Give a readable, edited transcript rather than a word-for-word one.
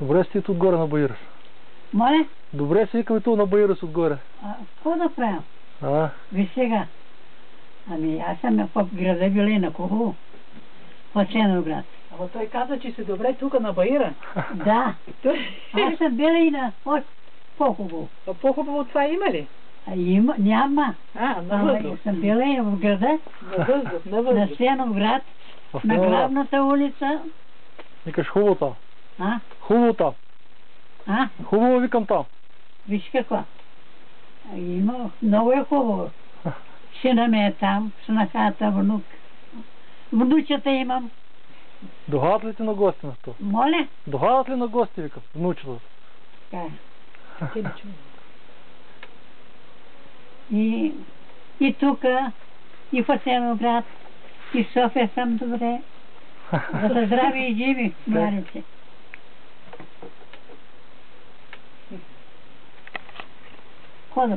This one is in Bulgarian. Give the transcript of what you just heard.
Добре си тут горе набаираш. Моля? Добре си викам и tu набаираш отгоре. Какво да правя? Виж сега. Ами аз съм в града Вилена, хубаво. В Асеновград. Ама той каза, че си добре тук на Баира. Да. Аз съм била и на по-хубаво. А по-хубаво от това има ли? Има, няма. На въздух. Съм била и в града. На въздух, на въздух. На Асеновград. На главната улица. Викаш хубаво там. Хубаво там. Хубаво викам там. Виж какво. Има, много е хубаво. Сина ми е там, снахата, внук. Внучата имам. Доходят ли ти на гости на това? Моля? Доходят ли на гости, викам, внучата? Така. И тук, и в Асеновград, и в София съм добре. За да здрави и живи, младите. Какво да